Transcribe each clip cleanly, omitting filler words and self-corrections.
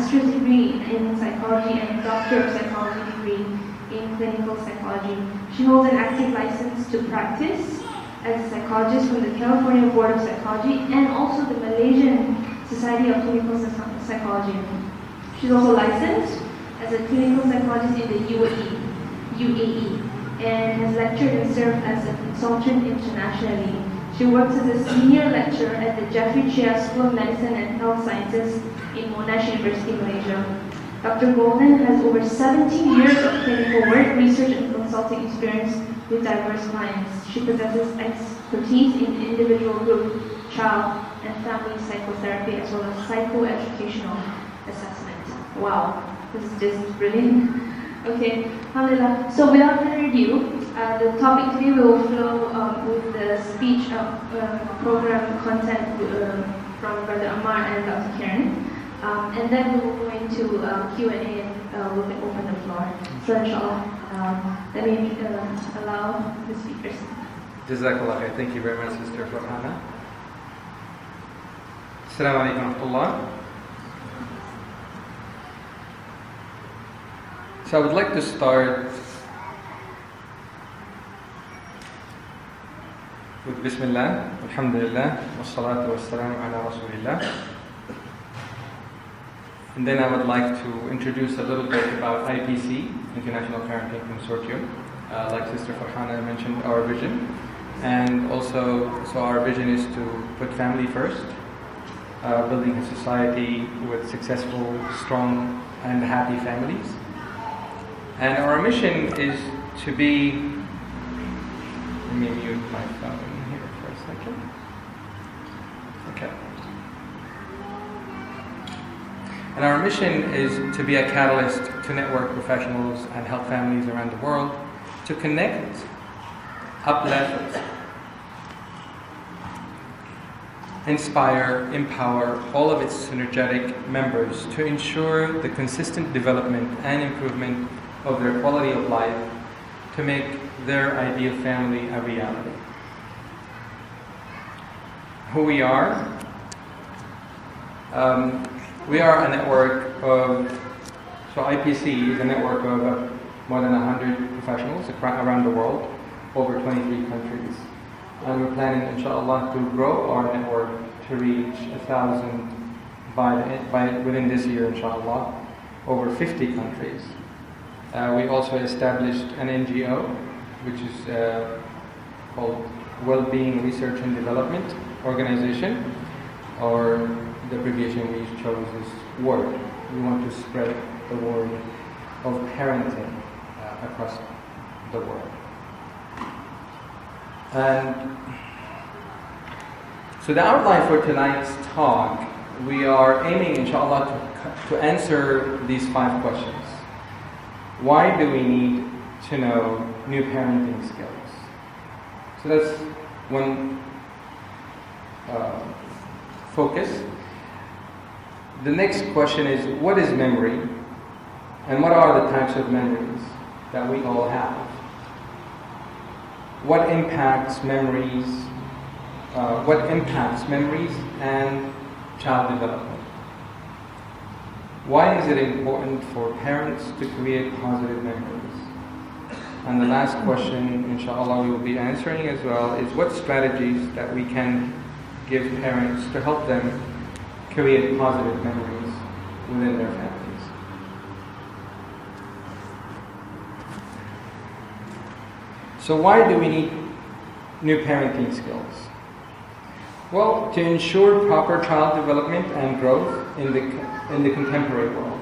master's degree in psychology and a doctor of psychology degree in clinical psychology. She holds an active license to practice as a psychologist from the California Board of Psychology and also the Malaysian Society of Clinical Psychology. She's also licensed as a clinical psychologist in the UAE, and has lectured and served as a consultant internationally. She works as a senior lecturer at the Jeffrey Chia School of Medicine and Health Sciences in Monash University, Malaysia. Dr. Golden has over 17 years of clinical work, research, and consulting experience with diverse clients. She possesses expertise in individual, group, child, and family psychotherapy, as well as psychoeducational assessment. Wow, this is just brilliant. Okay, alhamdulillah. So without further ado, the topic today will flow with the speech program content from Brother Ammar and Dr. Karen. And then we will go into Q&A and we'll open the floor. So inshallah, let me allow the speakers. Jazakallah khair. Thank you very much, Sister Farhana. Assalamu alaikum wa rahmatullah. So I would like to start with Bismillah, Alhamdulillah, wassalatu wassalamu ala Rasulillah. And then I would like to introduce a little bit about IPC, International Parenting Consortium. Like Sister Farhana mentioned, our vision. And also, so our vision is to put family first, building a society with successful, strong, and happy families. And our mission is to be, let me mute my phone here for a second. Okay. And our mission is to be a catalyst to network professionals and help families around the world to connect, uplift, inspire, empower all of its synergetic members to ensure the consistent development and improvement of their quality of life to make their ideal family a reality. Who we are? We are a network of, so IPC is a network of more than 100 professionals around the world, over 23 countries. And we're planning, inshallah, to grow our network to reach 1,000 within this year, inshallah, over 50 countries. We also established an NGO, which is called Wellbeing Research and Development Organization, or the abbreviation we chose is WORD. We want to spread the word of parenting across the world. And so the outline for tonight's talk, we are aiming, inshallah, to answer these 5 questions. Why do we need to know new parenting skills? So that's one focus. The next question is, what is memory? And what are the types of memories that we all have? What impacts memories? And child development? Why is it important for parents to create positive memories? And the last question, inshallah, we will be answering as well, is what strategies that we can give parents to help them create positive memories within their families. So why do we need new parenting skills? Well, to ensure proper child development and growth in the contemporary world.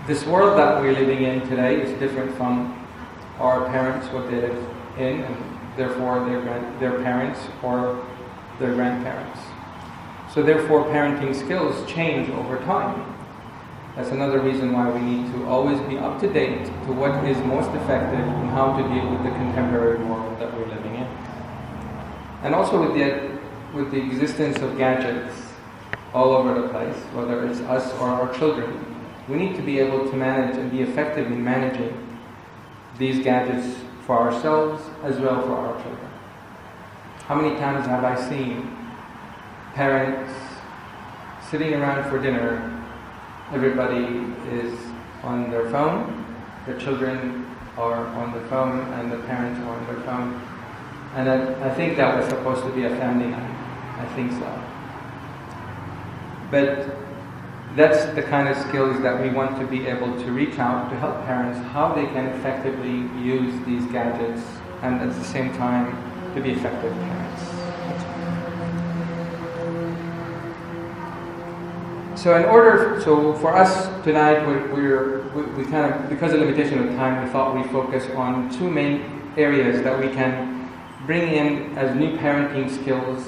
This world that we're living in today is different from our parents, what they lived in, and therefore their parents or their grandparents. So therefore parenting skills change over time. That's another reason why we need to always be up to date to what is most effective and how to deal with the contemporary world that we're living in. And also with the existence of gadgets all over the place, whether it's us or our children, we need to be able to manage and be effective in managing these gadgets for ourselves as well for our children. How many times have I seen parents sitting around for dinner everybody is on their phone, the children are on the phone, and the parents are on their phone. And I think that was supposed to be a family night. I think so. But that's the kind of skills that we want to be able to reach out to help parents how they can effectively use these gadgets and at the same time to be effective parents. So for us tonight, we kind of, because of limitation of time, we thought we'd focus on two main areas that we can bring in as new parenting skills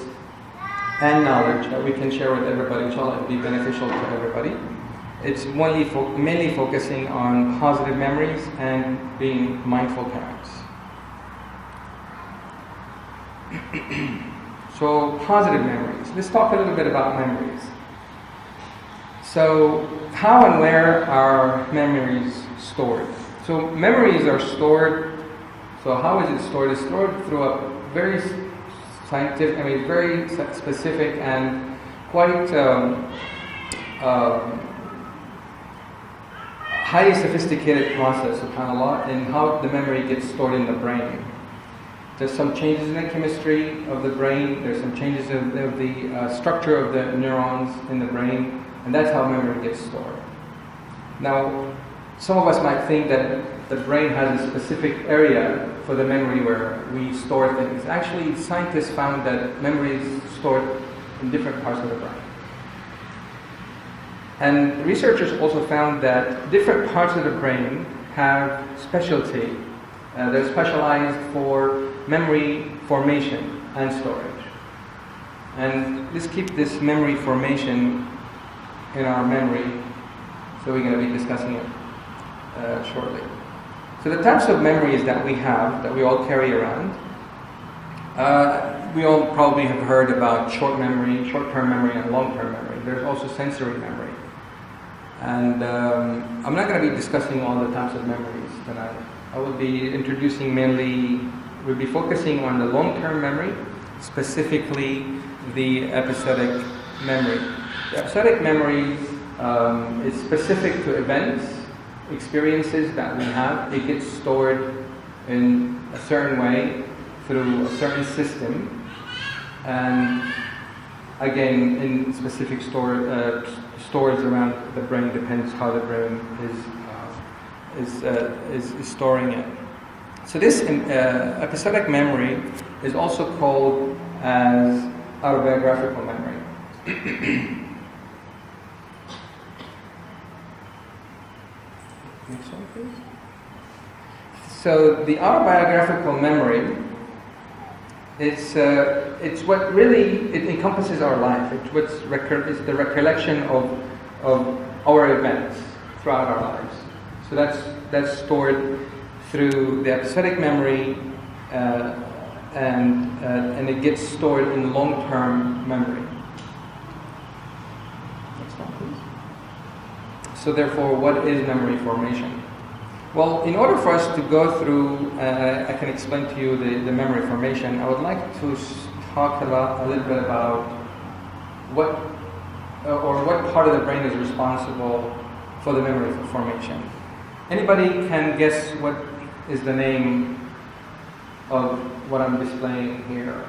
and knowledge that we can share with everybody. Inshallah, it'll be beneficial to everybody. It's mainly focusing on positive memories and being mindful parents. So, positive memories. Let's talk a little bit about memories. So, how and where are memories stored? So, memories are stored. So, how is it stored? It's stored through a very scientific, very specific and quite highly sophisticated process, subhanAllah, in how the memory gets stored in the brain. There's some changes in the chemistry of the brain, there's some changes of the structure of the neurons in the brain, and that's how memory gets stored. Now, some of us might think that the brain has a specific area for the memory where we store things. Actually, scientists found that memory is stored in different parts of the brain. And researchers also found that different parts of the brain have specialty. They're specialized for memory formation and storage. And let's keep this memory formation in our memory, so we're going to be discussing it shortly. So the types of memories that we have, that we all carry around, we all probably have heard about short-term memory and long-term memory. There's also sensory memory. And I'm not going to be discussing all the types of memories tonight. I will be introducing we'll be focusing on the long-term memory, specifically the episodic memory. The episodic memory is specific to events, experiences that we have. It gets stored in a certain way through a certain system, and again, in specific stores around the brain, depends how the brain is storing it. So this episodic memory is also called as autobiographical memory. Next one, please. So the autobiographical memory, it's what really it encompasses our life. It's the recollection of our events throughout our lives. So that's stored through the episodic memory, and it gets stored in long-term memory. Next one, please. So therefore, what is memory formation? Well, in order for us to go through, I can explain to you the memory formation. I would like to talk a little bit about what part of the brain is responsible for the memory formation. Anybody can guess what is the name of what I'm displaying here?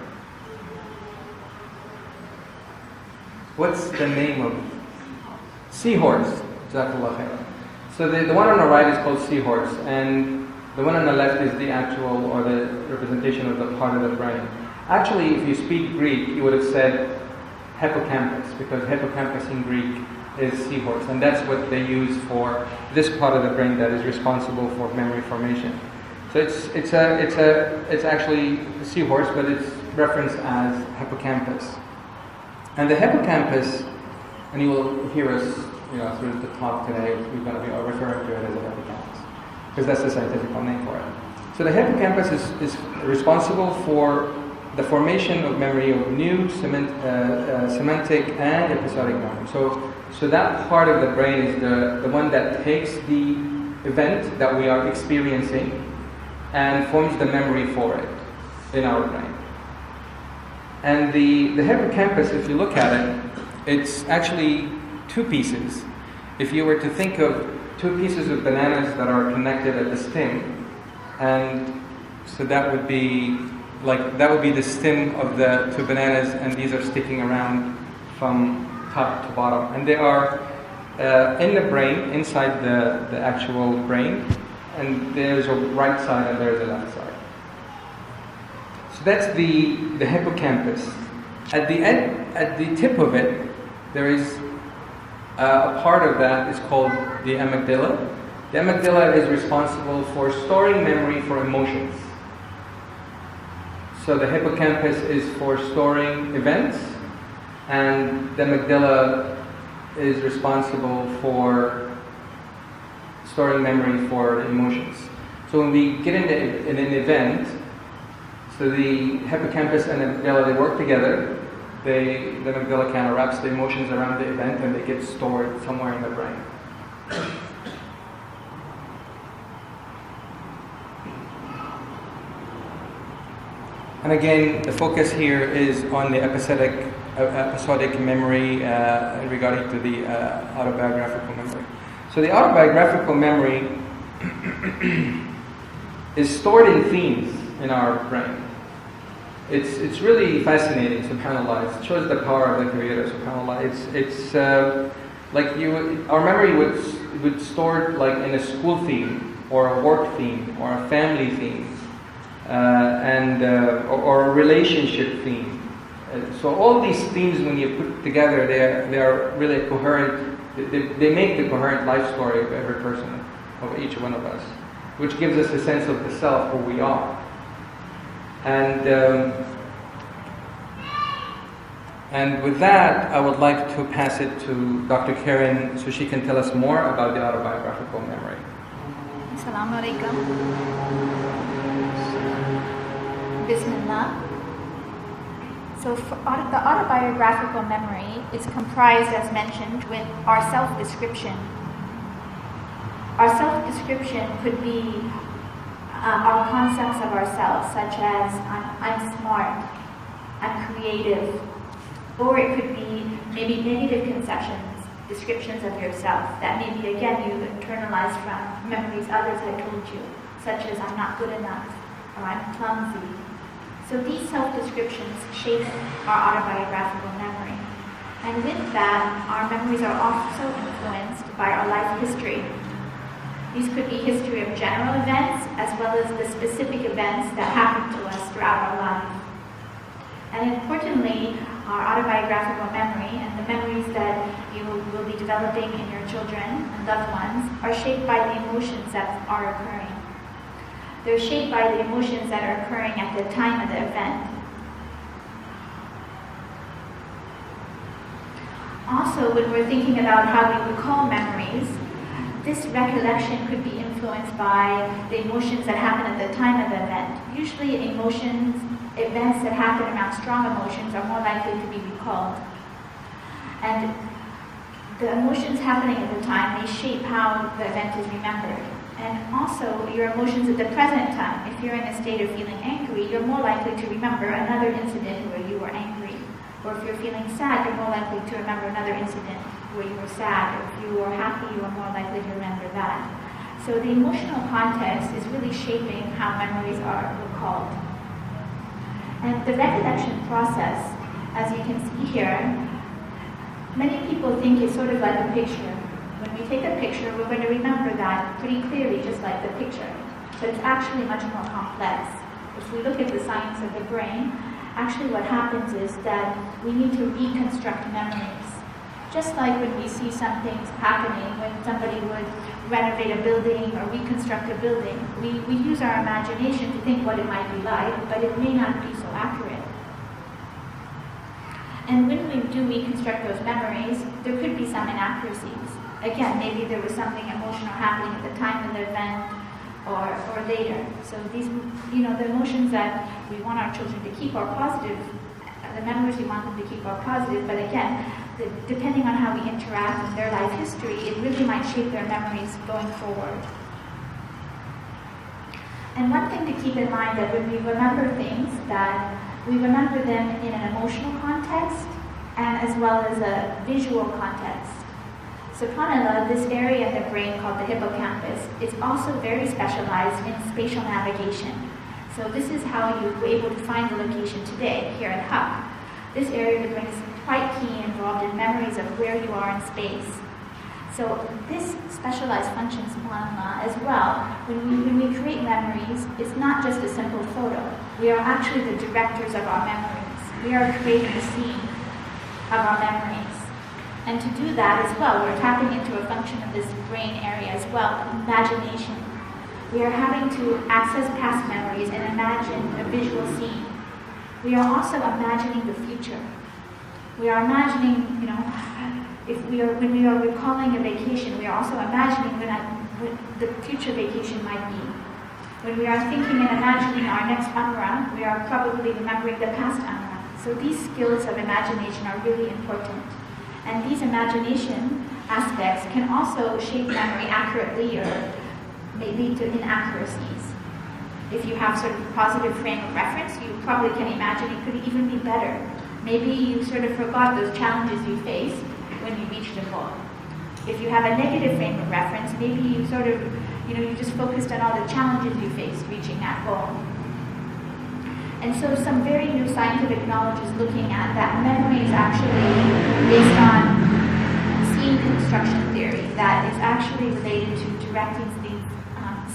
What's the name of seahorse? Jazakallah khair. So the one on the right is called seahorse, and the one on the left is the actual or the representation of the part of the brain. Actually, if you speak Greek, you would have said hippocampus, because hippocampus in Greek is seahorse, and that's what they use for this part of the brain that is responsible for memory formation. So it's actually a seahorse, but it's referenced as hippocampus. And the hippocampus, and you will hear us, through the talk today, we're going to be referring to it as a hippocampus, because that's the scientific name for it. So the hippocampus is responsible for the formation of memory of new semantic and episodic memory. So that part of the brain is the one that takes the event that we are experiencing and forms the memory for it in our brain. And the hippocampus, if you look at it, it's actually two pieces. if you were to think of two pieces of bananas that are connected at the stem, and so that would be the stem of the two bananas, and these are sticking around from top to bottom, and they are in the brain, inside the actual brain, and there's a right side and there's a left side. So that's the hippocampus. At the end, at the tip of it, there is a part of that is called the amygdala. The amygdala is responsible for storing memory for emotions. So the hippocampus is for storing events, and the amygdala is responsible for storing memory for emotions. So when we get in an event, so the hippocampus and the amygdala, they work together. The amygdala kind of wraps the emotions around the event, and they get stored somewhere in the brain. And again, the focus here is on the episodic memory regarding to the autobiographical memory. So the autobiographical memory is stored in themes in our brain. It's really fascinating, subhanAllah. It shows the power of the Creator, subhanAllah. It's like our memory would store like in a school theme, or a work theme, or a family theme. Or a relationship theme. So all these themes, when you put together, they are really coherent. They make the coherent life story of every person, of each one of us, which gives us a sense of the self, who we are. And with that, I would like to pass it to Dr. Karen so she can tell us more about the autobiographical memory. Assalamu alaikum. Bismillah. So the autobiographical memory is comprised, as mentioned, with our self-description. Our self-description could be our concepts of ourselves, such as I'm smart, I'm creative, or it could be maybe negative conceptions, descriptions of yourself that maybe again you internalize from memories others had told you, such as I'm not good enough, or I'm clumsy. So these self-descriptions shape our autobiographical memory. And with that, our memories are also influenced by our life history. These could be history of general events, as well as the specific events that happen to us throughout our life. And importantly, our autobiographical memory and the memories that you will be developing in your children and loved ones are shaped by the emotions that are occurring. They're shaped by the emotions that are occurring at the time of the event. Also, when we're thinking about how we recall memories, this recollection could be influenced by the emotions that happen at the time of the event. Usually events that happen around strong emotions are more likely to be recalled. And the emotions happening at the time may shape how the event is remembered. And also, your emotions at the present time. If you're in a state of feeling angry, you're more likely to remember another incident where you were angry. Or if you're feeling sad, you're more likely to remember another incident where you were sad. Or if you were happy, you are more likely to remember that. So the emotional context is really shaping how memories are recalled. And the recollection process, as you can see here, many people think it's sort of like a picture. When we take a picture, we're going to remember that pretty clearly, just like the picture. But it's actually much more complex. If we look at the science of the brain, actually what happens is that we need to reconstruct memories. Just like when we see something happening, when somebody would renovate a building or reconstruct a building, we use our imagination to think what it might be like, but it may not be so accurate. And when we do reconstruct those memories, there could be some inaccuracies. Again, maybe there was something emotional happening at the time of the event or later. So these, the emotions that we want our children to keep are positive. The memories we want them to keep are positive, but again, depending on how we interact with their life history, it really might shape their memories going forward. And one thing to keep in mind that when we remember things, that we remember them in an emotional context and as well as a visual context. Subhanallah, this area in the brain called the hippocampus is also very specialized in spatial navigation. So this is how you were able to find the location today here at Huck. This area of the brain is quite key involved in memories of where you are in space. So this specialized function, subhanAllah, as well, when we create memories, it's not just a simple photo. We are actually the directors of our memories. We are creating the scene of our memories. And to do that as well, we're tapping into a function of this brain area as well, imagination. We are having to access past memories and imagine a visual scene. We are also imagining the future. We are imagining, when we are recalling a vacation, we are also imagining what the future vacation might be. When we are thinking and imagining our next Umrah, we are probably remembering the past Umrah. So these skills of imagination are really important. And these imagination aspects can also shape memory accurately or may lead to inaccuracies. If you have sort of a positive frame of reference, you probably can imagine it could even be better. Maybe you sort of forgot those challenges you faced when you reached a goal. If you have a negative frame of reference, maybe you sort of, you just focused on all the challenges you faced reaching that goal. And so some very new scientific knowledge is looking at that memory is actually based on scene construction theory that is actually related to directing these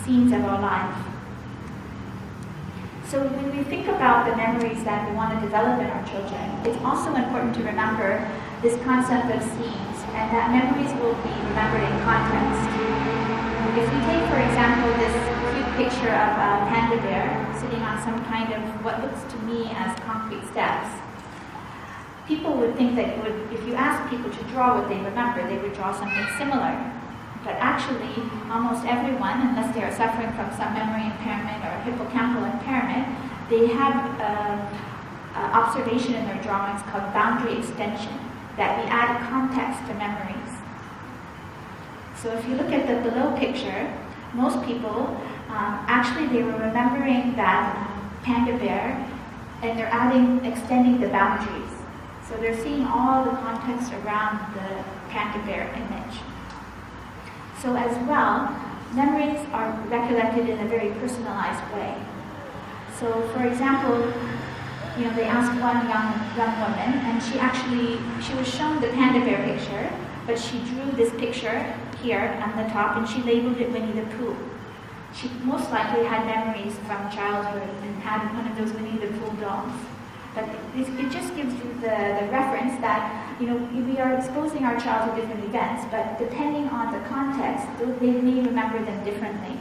scenes of our life. So when we think about the memories that we want to develop in our children, it's also important to remember this concept of scenes, and that memories will be remembered in context. If we take, for example, this cute picture of a panda bear sitting on some kind of what looks to me as concrete steps, people would think that if you ask people to draw what they remember, they would draw something similar. But actually, almost everyone, unless they are suffering from some memory impairment or hippocampal impairment, they have an observation in their drawings called boundary extension, that we add context to memories. So if you look at the below picture, most people, actually they were remembering that panda bear, and they're extending the boundaries. So they're seeing all the context around the panda bear image. So as well, memories are recollected in a very personalized way. So for example, they asked one young woman, and she was shown the panda bear picture, but she drew this picture here on the top, and she labeled it Winnie the Pooh. She most likely had memories from childhood and had one of those Winnie the Pooh dolls. But it just gives you the reference that, we are exposing our child to different events, but depending on the context, they may remember them differently.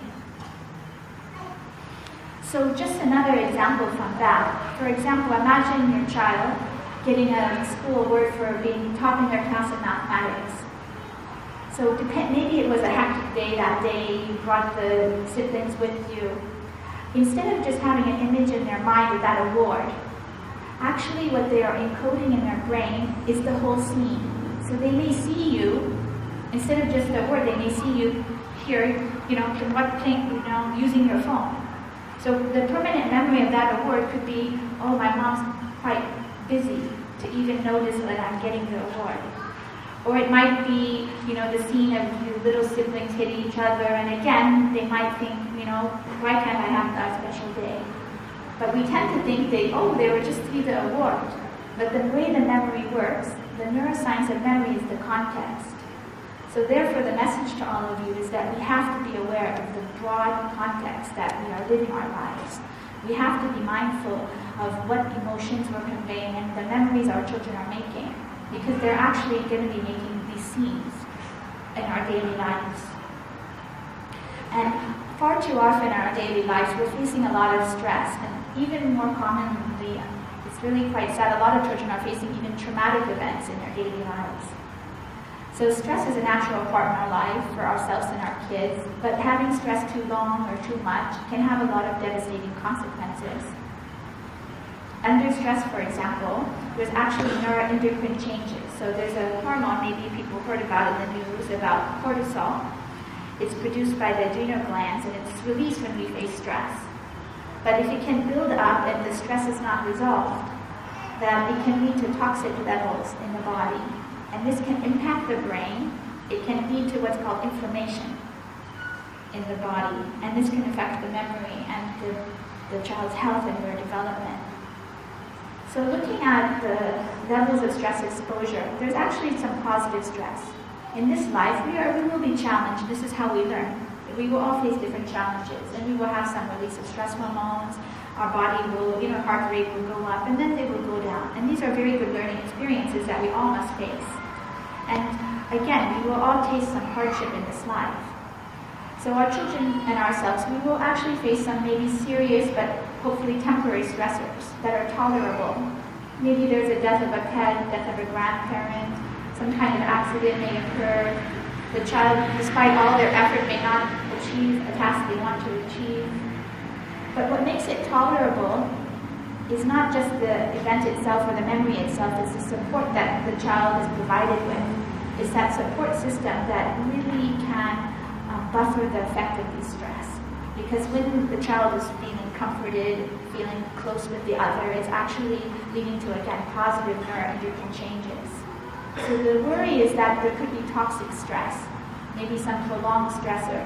So just another example from that. For example, imagine your child getting a school award for being top in their class in mathematics. So maybe it was a hectic day that day, you brought the siblings with you. Instead of just having an image in their mind of that award, actually what they are encoding in their brain is the whole scene. So they may see you, instead of just the award, they may see you here, using your phone. So the permanent memory of that award could be, oh, my mom's quite busy to even notice that I'm getting the award. Or it might be, the scene of your little siblings hitting each other, and again, they might think, why can't I have that special day? But we tend to think they were just to be the award. But the way the memory works, the neuroscience of memory is the context. So therefore, the message to all of you is that we have to be aware of the broad context that we are living our lives. We have to be mindful of what emotions we're conveying and the memories our children are making, because they're actually going to be making these scenes in our daily lives. And far too often in our daily lives, we're facing a lot of stress, and even more commonly, it's really quite sad, a lot of children are facing even traumatic events in their daily lives. So stress is a natural part in our life for ourselves and our kids, but having stress too long or too much can have a lot of devastating consequences. Under stress, for example, there's actually neuroendocrine changes. So there's a hormone, maybe people heard about in the news, about cortisol. It's produced by the adrenal glands, and it's released when we face stress. But if it can build up and the stress is not resolved, that it can lead to toxic levels in the body. And this can impact the brain, it can what's called inflammation in the body, and this can affect the memory and the child's health and their development. So looking at the levels of stress exposure, there's actually some positive stress. In this life, we will be challenged. This is how we learn. We will all face different challenges, and we will have some release of stress hormones. Our body will, heart rate will go up, and then they will go down. And these are very good learning experiences that we all must face. And again, we will all taste some hardship in this life. So our children and ourselves, we will actually face some maybe serious but hopefully temporary stressors that are tolerable. Maybe there's a death of a pet, death of a grandparent, some kind of accident may occur. The child, despite all their effort, may not achieve a task they want to achieve. But what makes it tolerable is not just the event itself or the memory itself, it's the support that the child is provided with. It's that support system that really can buffer the effect of the stress. Because when the child is feeling comforted, feeling close with the other, it's actually leading to, again, positive neuroendocrine changes. So the worry is that there could be toxic stress, maybe some prolonged stressor.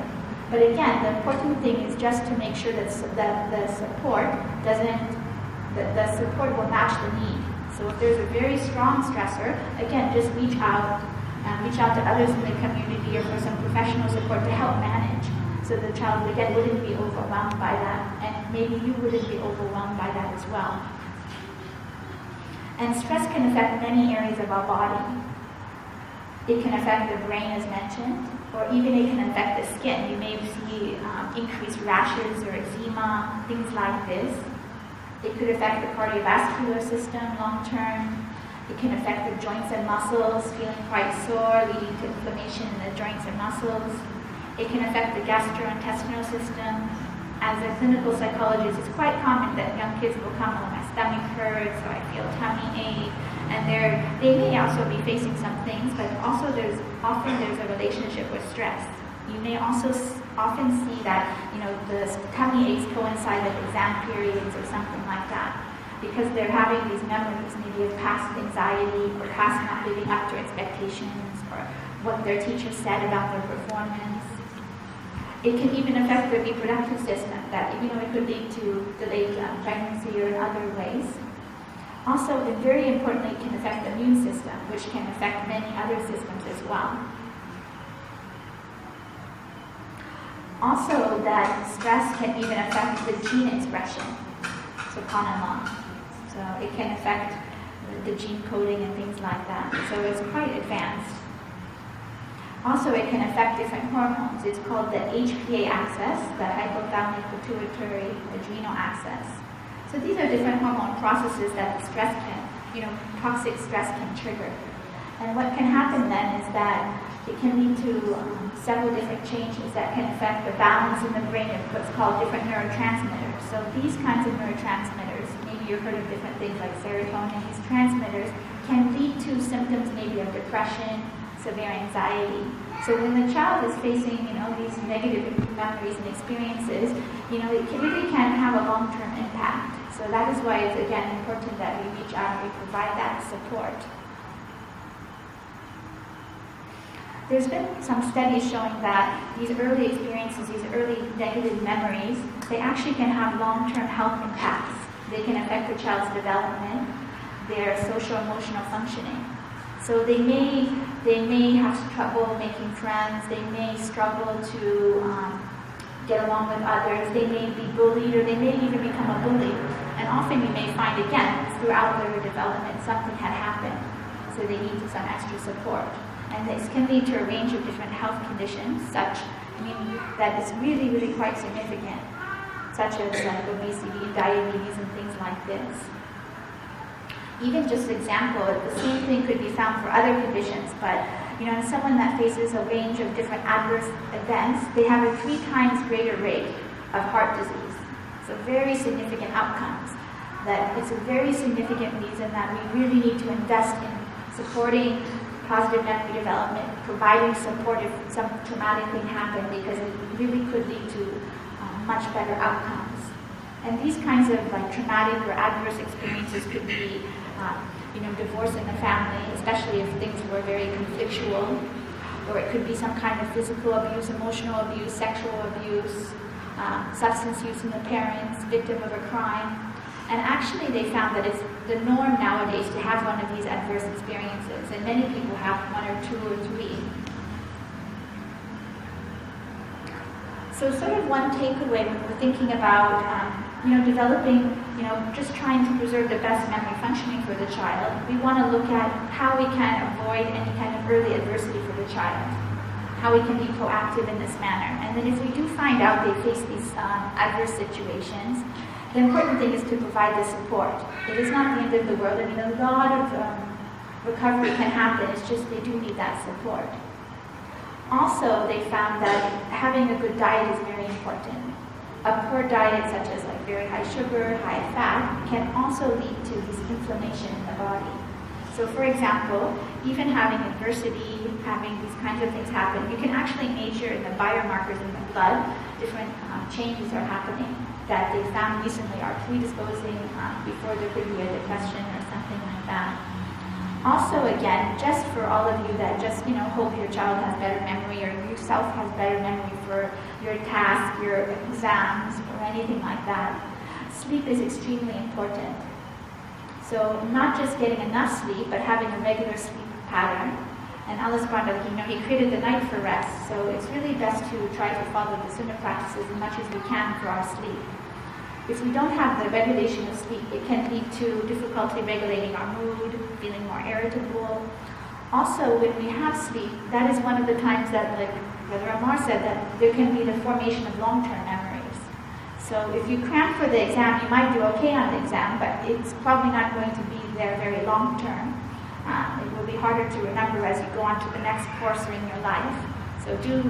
But again, the important thing is just to make sure that the support will match the need. So if there's a very strong stressor, again, just reach out to others in the community or for some professional support to help manage. So the child, again, wouldn't be overwhelmed by that, and maybe you wouldn't be overwhelmed by that as well. And stress can affect many areas of our body. It can affect the brain, as mentioned, or even it can affect the skin. You may see increased rashes or eczema, things like this. It could affect the cardiovascular system long term. It can affect the joints and muscles, feeling quite sore, leading to inflammation in the joints and muscles. It can affect the gastrointestinal system. As a clinical psychologist, it's quite common that young kids will come home, my stomach hurts, or I feel tummy ache, and they may also be facing some things, but also there's a relationship with stress. You may also often see that the tummy aches coincide with exam periods or something like that, because they're having these memories, maybe of past anxiety or past not living up to expectations or what their teacher said about their performance. It can even affect the reproductive system, that it could lead to delayed pregnancy or in other ways. Also, and very importantly, it can affect the immune system, which can affect many other systems as well. Also, that stress can even affect the gene expression, subhanAllah. So it can affect the gene coding and things like that. So it's quite advanced. Also, it can affect different hormones. It's called the HPA axis, the hypothalamic pituitary adrenal axis. So these are different hormone processes that the stress toxic stress can trigger. And what can happen then is that it can lead to several different changes that can affect the balance in the brain of what's called different neurotransmitters. So these kinds of neurotransmitters, maybe you've heard of different things like serotonin, these transmitters can lead to symptoms maybe of depression, severe anxiety. So when the child is facing, these negative memories and experiences, it really can have a long-term impact. So that is why it's, again, important that we reach out and we provide that support. There's been some studies showing that these early experiences, these early negative memories, they actually can have long-term health impacts. They can affect the child's development, their social-emotional functioning. So they may have trouble making friends, they may struggle to get along with others, they may be bullied, or they may even become a bully. And often you may find, again, throughout their development, something had happened, so they need some extra support. And this can lead to a range of different health conditions, that is really, really quite significant, such as obesity, diabetes, and things like this. Even just an example, the same thing could be found for other conditions, but in someone that faces a range of different adverse events, they have a 3 times greater rate of heart disease. So very significant outcomes. That it's a very significant reason that we really need to invest in supporting positive memory development, providing support if some traumatic thing happened, because it really could lead to much better outcomes. And these kinds of traumatic or adverse experiences could be divorce in the family, especially if things were very conflictual, or it could be some kind of physical abuse, emotional abuse, sexual abuse, substance use in the parents, victim of a crime. And actually they found that it's the norm nowadays to have one of these adverse experiences, and many people have one or two or three. So sort of one takeaway when we're thinking about developing, just trying to preserve the best memory functioning for the child, we want to look at how we can avoid any kind of early adversity for the child, how we can be proactive in this manner. And then if we do find out they face these adverse situations, the important thing is to provide the support. It is not the end of the world. I mean, a lot of recovery can happen. It's just they do need that support. Also, they found that having a good diet is very important. A poor diet, such as like very high sugar, high fat, can also lead to this inflammation in the body. So, for example, even having adversity, having these kinds of things happen, you can actually measure in the biomarkers in the blood, different changes are happening that they found recently are predisposing before there could be a depression or something like that. Also, again, just for all of you that just, hope your child has better memory or you yourself has better memory for your tasks, your exams, or anything like that, sleep is extremely important. So not just getting enough sleep, but having a regular sleep pattern. And Allah subhanahu wa ta'ala, He created the night for rest. So it's really best to try to follow the sunnah practices as much as we can for our sleep. If we don't have the regulation of sleep, it can lead to difficulty regulating our mood, feeling more irritable. Also, when we have sleep, that is one of the times that, like Brother Ammar said, that there can be the formation of long-term memories. So if you cram for the exam, you might do okay on the exam, but it's probably not going to be there very long-term. It will be harder to remember as you go on to the next course or in your life. So do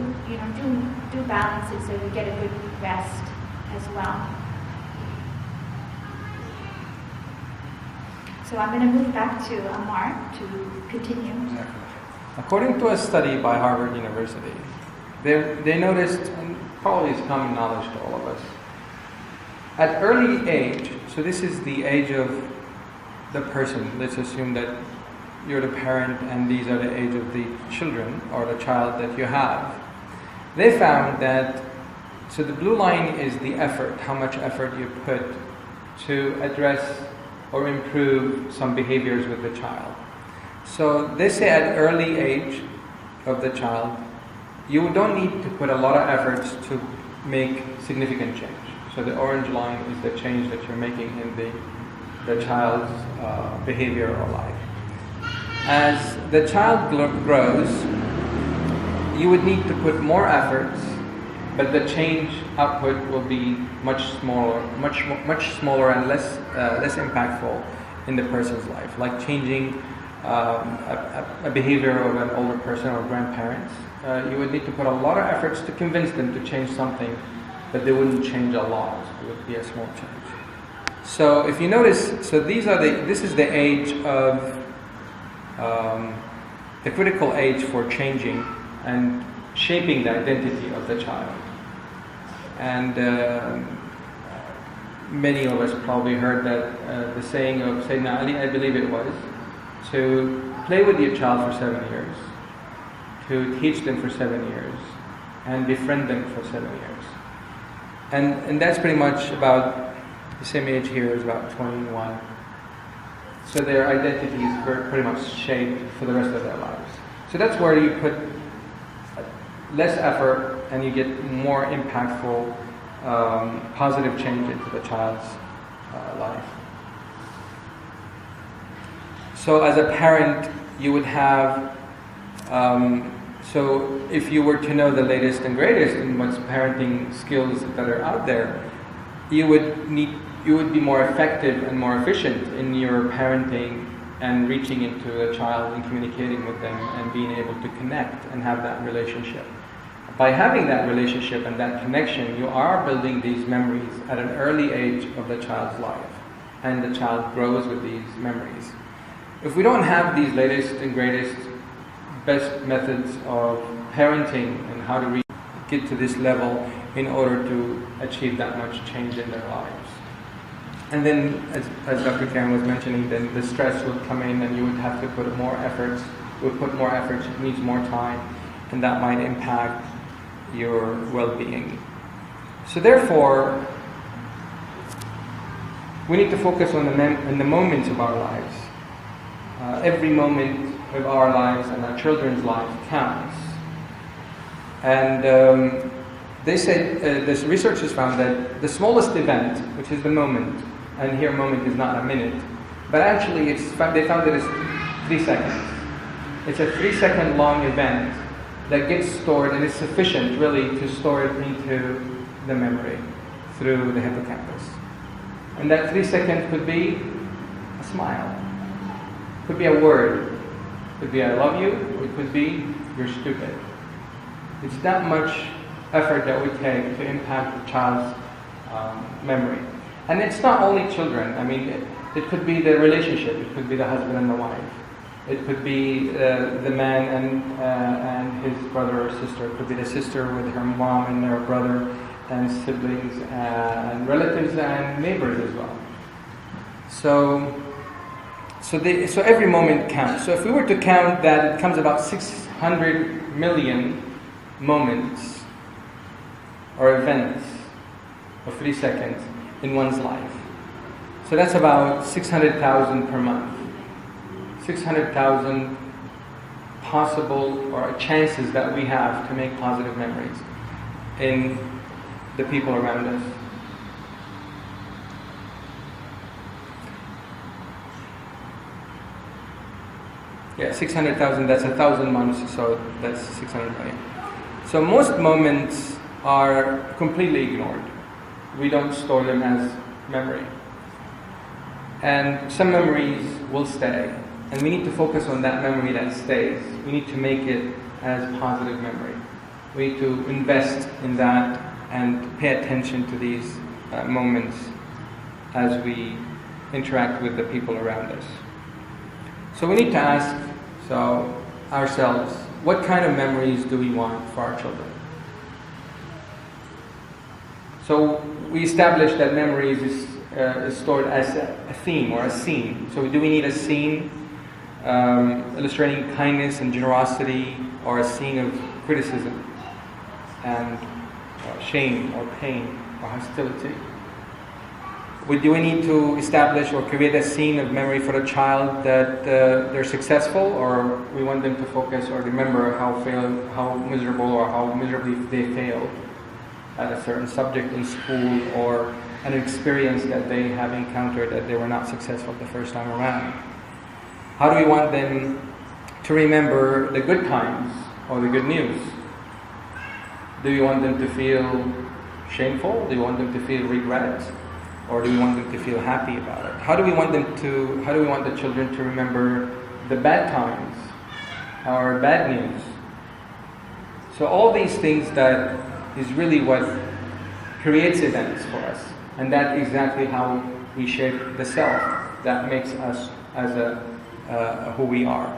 balance it so you get a good rest as well. So I'm going to move back to Ammar to continue. According to a study by Harvard University, they noticed, and probably it's common knowledge to all of us, at early age, so this is the age of the person, let's assume that you're the parent and these are the age of the children or the child that you have. They found that, so the blue line is the effort, how much effort you put to address or improve some behaviors with the child. So they say at early age of the child, you don't need to put a lot of efforts to make significant change. So the orange line is the change that you're making in the child's behavior or life. As the child grows, you would need to put more efforts, but the change output will be much smaller and less impactful in the person's life. Like changing a behavior of an older person or grandparents, you would need to put a lot of efforts to convince them to change something, but they wouldn't change a lot. It would be a small change. So if you notice, so this is the age of the critical age for changing and shaping the identity of the child. And many of us probably heard that the saying of Sayyidina Ali, I believe it was, to play with your child for 7 years, to teach them for 7 years, and befriend them for 7 years. And that's pretty much about the same age here is about 21. So their identity is pretty much shaped for the rest of their lives. So that's where you put less effort and you get more impactful, positive change into the child's life. So as a parent, you would have, so if you were to know the latest and greatest in what's parenting skills that are out there, you would be more effective and more efficient in your parenting and reaching into the child and communicating with them and being able to connect and have that relationship. By having that relationship and that connection, you are building these memories at an early age of the child's life, and the child grows with these memories. If we don't have these latest and greatest, best methods of parenting and how to get to this level in order to achieve that much change in their lives. And then, as Dr. Karen was mentioning, then the stress would come in and you would have to put more efforts. It would put more efforts, it needs more time. and that might impact your well-being. So therefore, we need to focus on the moments of our lives. Every moment of our lives and our children's lives counts. And they said, this researchers found that the smallest event, which is the moment, and here moment is not a minute, but actually they found that it's 3 seconds. It's a 3-second long event that gets stored, and it's sufficient really to store it into the memory through the hippocampus. And that 3 seconds could be a smile, could be a word, could be I love you, or it could be you're stupid. It's that much effort that we take to impact the child's memory. And it's not only children. I mean, it could be the relationship. It could be the husband and the wife. It could be the man and his brother or sister. It could be the sister with her mom and her brother and siblings and relatives and neighbors as well. So every moment counts. So if we were to count that, it comes about 600 million moments or events of 3 seconds in one's life. So that's about 600,000 per month. 600,000 possible or chances that we have to make positive memories in the people around us. Yeah, 600,000, that's 1,000 months, so that's 600 million. So most moments are completely ignored. We don't store them as memory. And some memories will stay. And we need to focus on that memory that stays. We need to make it as positive memory. We need to invest in that and pay attention to these moments as we interact with the people around us. So we need to ask ourselves, what kind of memories do we want for our children? So we established that memories is stored as a theme or a scene. So do we need a scene illustrating kindness and generosity, or a scene of criticism and shame or pain or hostility? Do we need to establish or create a scene of memory for the child that they're successful, or we want them to focus or remember how miserable or how miserably they failed at a certain subject in school, or an experience that they have encountered that they were not successful the first time around? How do we want them to remember the good times or the good news? Do we want them to feel shameful? Do we want them to feel regret? Or do we want them to feel happy about it? How do we want the children to remember the bad times or bad news? So all these things that is really what creates events for us. And that's exactly how we shape the self that makes us as who we are.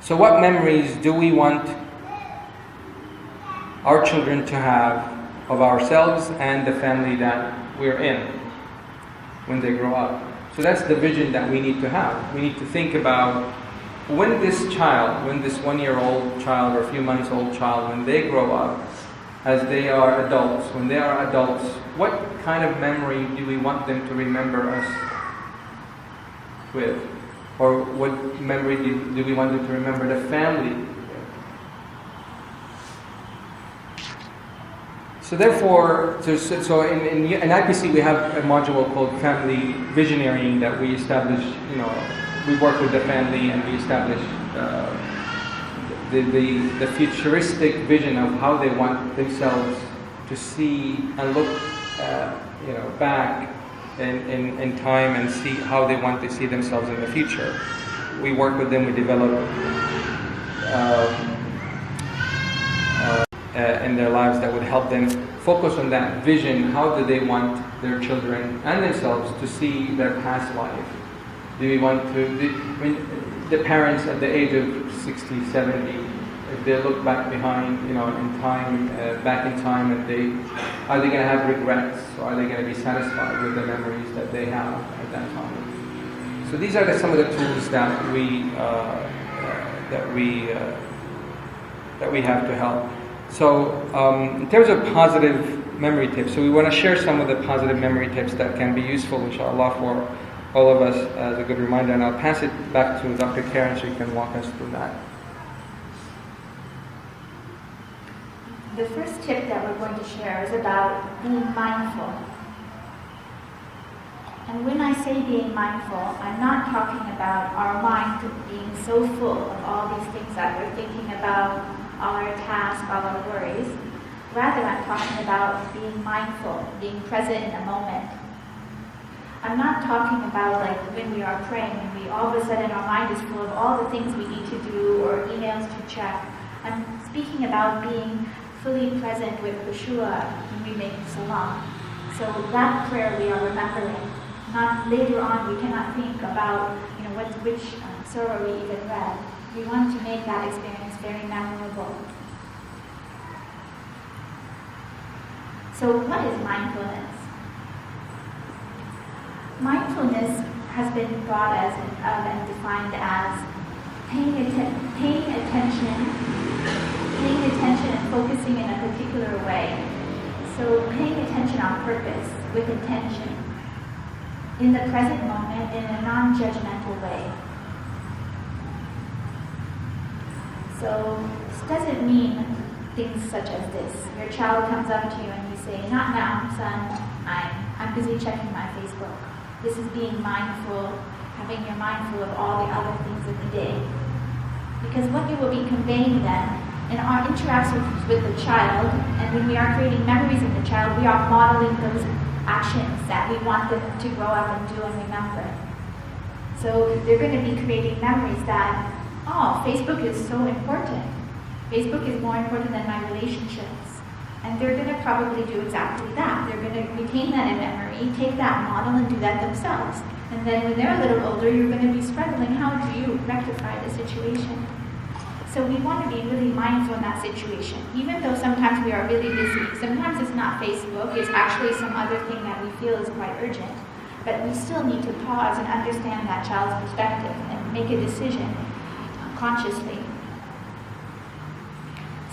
So what memories do we want our children to have of ourselves and the family that we're in when they grow up? So that's the vision that we need to have. We need to think about when this 1-year-old child or a few months old child, when they grow up, as they are adults, what kind of memory do we want them to remember us with? Or what memory do we want them to remember the family with? So therefore, in IPC we have a module called Family Visionarying that we establish. We work with the family and we establish the futuristic vision of how they want themselves to see and look, back in time and see how they want to see themselves in the future. We work with them. We develop in their lives that would help them focus on that vision. How do they want their children and themselves to see their past life? Do we want the parents at the age of 60, 70, if they look back behind, in time, back in time, and are they going to have regrets, or are they going to be satisfied with the memories that they have at that time? So these are some of the tools that we that we have to help. So in terms of positive memory tips, so we want to share some of the positive memory tips that can be useful, inshallah, for all of us as a good reminder. And I'll pass it back to Dr. Karen so you can walk us through that. The first tip that we're going to share is about being mindful. And when I say being mindful, I'm not talking about our mind being so full of all these things that we're thinking about, all our tasks, all our worries. Rather, I'm talking about being mindful, being present in the moment. I'm not talking about like when we are praying and we all of a sudden our mind is full of all the things we need to do or emails to check. I'm speaking about being fully present with Khushu'a when we make salam. So that prayer we are remembering. Not later on, we cannot think about which surah we even read. We want to make that experience very memorable. So what is mindfulness? Mindfulness has been thought of and defined as paying attention and focusing in a particular way. So paying attention on purpose, with intention, in the present moment, in a non-judgmental way. So this doesn't mean things such as this. Your child comes up to you and you say, "Not now, son, I'm busy checking my Facebook." This is being mindful, having your mind full of all the other things of the day. Because what you will be conveying then, in our interactions with the child, and when we are creating memories in the child, we are modeling those actions that we want them to grow up and do and remember. So they're going to be creating memories that, Facebook is so important. Facebook is more important than my relationships. And they're going to probably do exactly that. They're going to retain that in memory, take that model and do that themselves. And then when they're a little older, you're going to be struggling. How do you rectify the situation? So we want to be really mindful in that situation. Even though sometimes we are really busy. Sometimes it's not Facebook, it's actually some other thing that we feel is quite urgent. But we still need to pause and understand that child's perspective and make a decision consciously.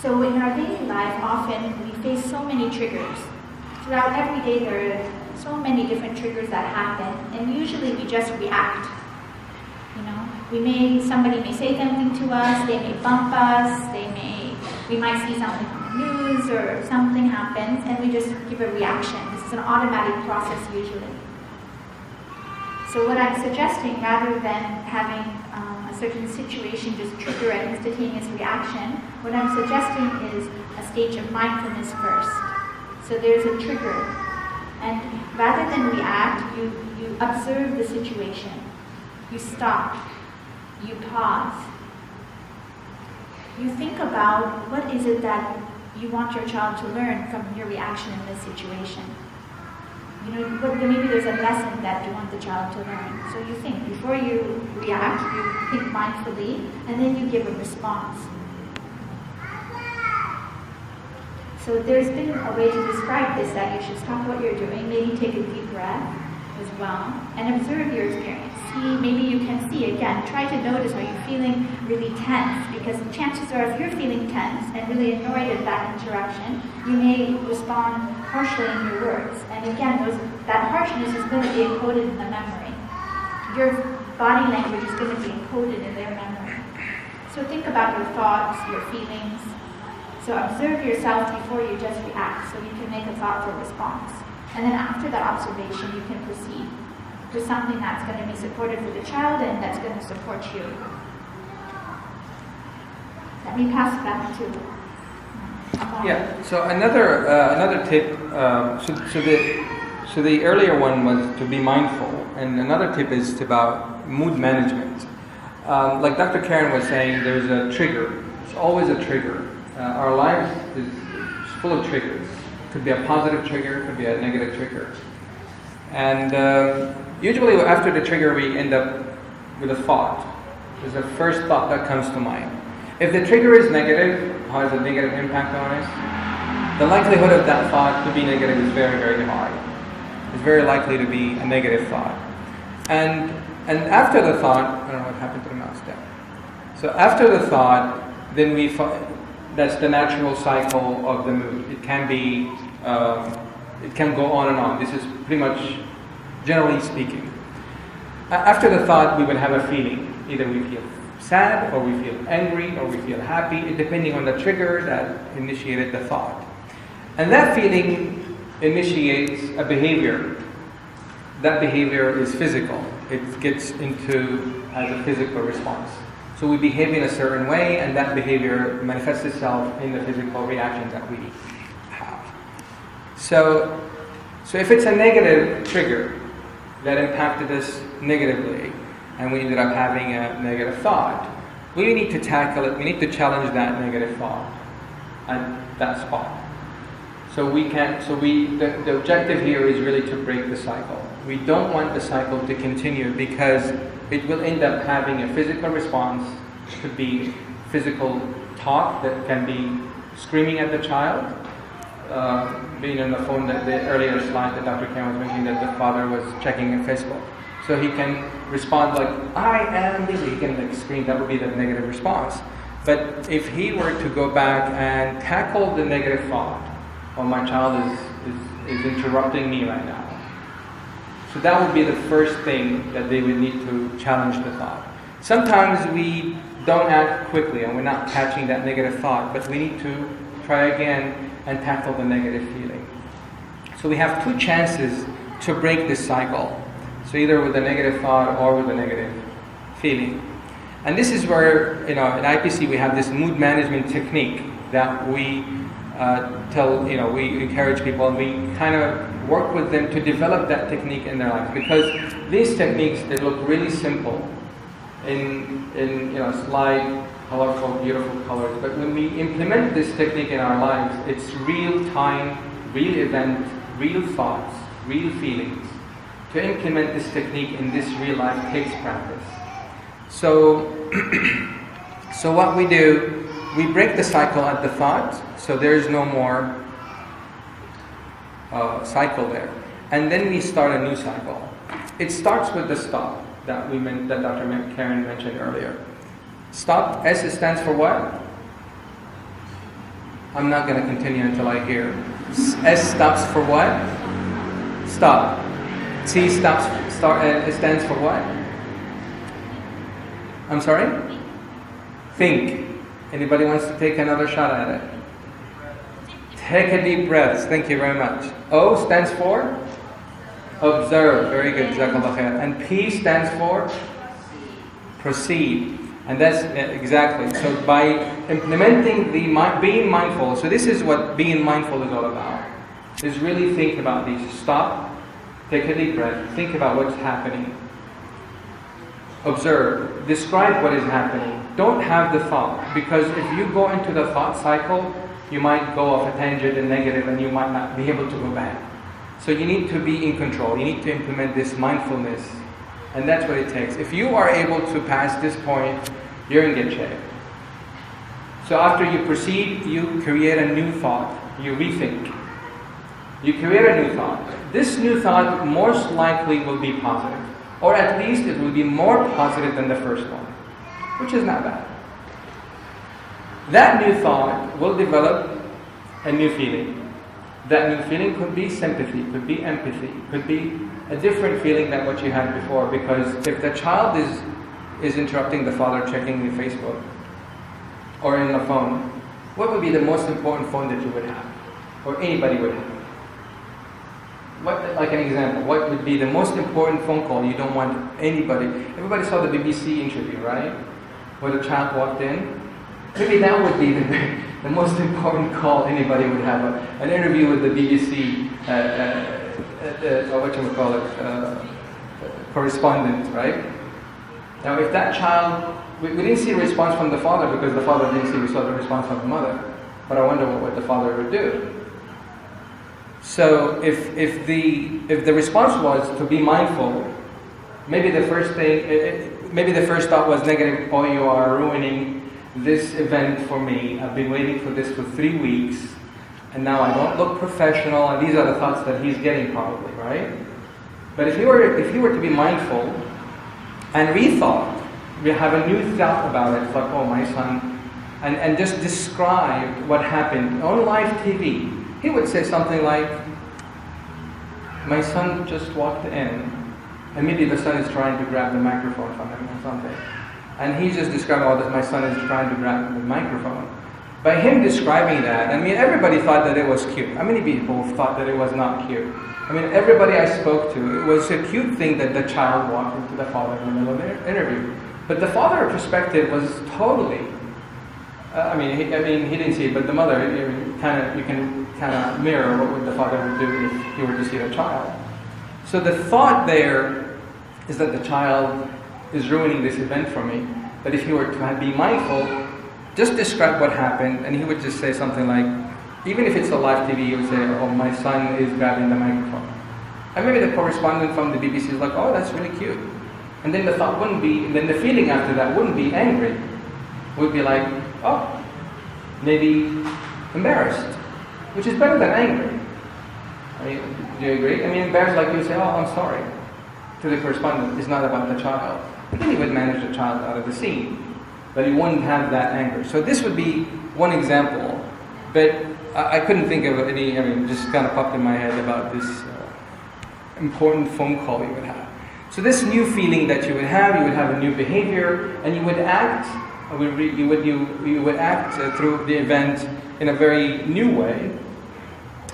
So in our daily life, often we face so many triggers. Throughout every day, there are so many different triggers that happen, and usually we just react. Somebody may say something to us, they may bump us, we might see something on the news or something happens, and we just give a reaction. This is an automatic process usually. So what I'm suggesting, rather than having a certain situation just trigger an instantaneous reaction, what I'm suggesting is a stage of mindfulness first. So there's a trigger, and rather than react, you observe the situation. You stop. You pause. You think about what is it that you want your child to learn from your reaction in this situation. Maybe there's a lesson that you want the child to learn. So you think, before you react, you think mindfully, and then you give a response. So there's been a way to describe this, that you should stop what you're doing, maybe take a deep breath as well, and observe your experience. Maybe you can see, again, try to notice, are you feeling really tense? Because chances are, if you're feeling tense and really annoyed at that interaction, you may respond harshly in your words. And again, that harshness is going to be encoded in the memory. Your body language is going to be encoded in their memory. So think about your thoughts, your feelings. So observe yourself before you just react, so you can make a thoughtful response. And then after that observation, you can proceed to something that's going to be supportive for the child and that's going to support you. Let me pass it back to Ammar. Yeah. So another tip. So the earlier one was to be mindful, and another tip is about mood management. Like Dr. Karen was saying, there's a trigger. It's always a trigger. Our life is full of triggers. It could be a positive trigger, it could be a negative trigger. And usually after the trigger we end up with a thought. There's a first thought that comes to mind. If the trigger is negative, has a negative impact on us, the likelihood of that thought to be negative is very, very high. It's very likely to be a negative thought. And after the thought, I don't know what happened to the mouse there. So after the thought, then that's the natural cycle of the mood. It can be, it can go on and on. This is pretty much, generally speaking. After the thought, we would have a feeling. Either we feel sad, or we feel angry, or we feel happy, depending on the trigger that initiated the thought. And that feeling initiates a behavior. That behavior is physical. It gets into as a physical response. So we behave in a certain way, and that behavior manifests itself in the physical reaction that we have. So if it's a negative trigger that impacted us negatively, and we ended up having a negative thought, we need to tackle it. We need to challenge that negative thought at that spot. The objective here is really to break the cycle. We don't want the cycle to continue because it will end up having a physical response. It could be physical talk that can be screaming at the child, being on the phone, the earlier slide that Dr. Karen was mentioning, that the father was checking Facebook. So he can respond like, I am busy. He can like scream. That would be the negative response. But if he were to go back and tackle the negative thought, well, my child is interrupting me right now. So that would be the first thing that they would need to challenge the thought. Sometimes we don't act quickly and we're not catching that negative thought, but we need to try again and tackle the negative feeling. So we have two chances to break this cycle. So either with a negative thought or with a negative feeling. And this is where, in IPC we have this mood management technique that we we encourage people, and we kind of work with them to develop that technique in their lives, because these techniques, they look really simple in slide, colorful, beautiful colors, but when we implement this technique in our lives, it's real time, real event, real thoughts, real feelings. To implement this technique in this real life takes practice. So what we do, we break the cycle at the thought, so there is no more cycle there. And then we start a new cycle. It starts with the stop that Dr. Karen mentioned earlier. Stop, S stands for what? I'm not going to continue until I hear. S stops for what? Stop. T stands for what? I'm sorry? Think. Anybody wants to take another shot at it? Take a deep breath. Thank you very much. O stands for? Observe. Very good. Jazakallah khair. And P stands for? Proceed. And that's exactly. So by implementing being mindful, so this is what being mindful is all about. Is really think about these. Stop. Take a deep breath. Think about what's happening. Observe. Describe what is happening. Don't have the thought, because if you go into the thought cycle, you might go off a tangent and negative, and you might not be able to go back. So you need to be in control. You need to implement this mindfulness, and that's what it takes. If you are able to pass this point, you're in good shape. So after you proceed, you create a new thought. You rethink. You create a new thought. This new thought most likely will be positive, or at least it will be more positive than the first one, which is not bad. That new thought will develop a new feeling. That new feeling could be sympathy, could be empathy, could be a different feeling than what you had before, because if the child is interrupting the father checking the Facebook or in the phone, what would be the most important phone that you would have, or anybody would have? Like an example, what would be the most important phone call you don't want anybody? Everybody saw the BBC interview, right? Where the child walked in. Maybe that would be the most important call anybody would have. An interview with the BBC, correspondent, right? Now if that child, we didn't see a response from the father because the father didn't see, we saw the response from the mother. But I wonder what the father would do. So if the response was to be mindful, maybe the first thought was negative. Oh, you are ruining this event for me. I've been waiting for this for 3 weeks, and now I don't look professional. And these are the thoughts that he's getting probably, right? But if he were to be mindful and rethought, we have a new thought about it. It's like, oh, my son, and just describe what happened on live TV. He would say something like, my son just walked in, and maybe the son is trying to grab the microphone from him or something. And he's just describing all this, my son is trying to grab the microphone. By him describing that, I mean, everybody thought that it was cute. How many people thought that it was not cute? I mean, everybody I spoke to, it was a cute thing that the child walked into the father in the middle of the interview. But the father perspective was totally, he didn't see it, but the mother, you can kind of mirror what would the father would do if he were to see the child. So the thought there is that the child is ruining this event for me. But if he were to be mindful, just describe what happened, and he would just say something like, even if it's a live TV, he would say, oh, my son is grabbing the microphone. And maybe the correspondent from the BBC is like, oh, that's really cute. And then the thought wouldn't be, then the feeling after that wouldn't be angry. It would be like, oh, maybe embarrassed, which is better than angry. I mean, do you agree? I mean, embarrassed, like you say, oh, I'm sorry. To the correspondent, it's not about the child. But then he would manage the child out of the scene. But he wouldn't have that anger. So this would be one example. But I couldn't think of any, just kind of popped in my head about this important phone call you would have. So this new feeling that you would have a new behavior, and you would act, you would act through the event in a very new way.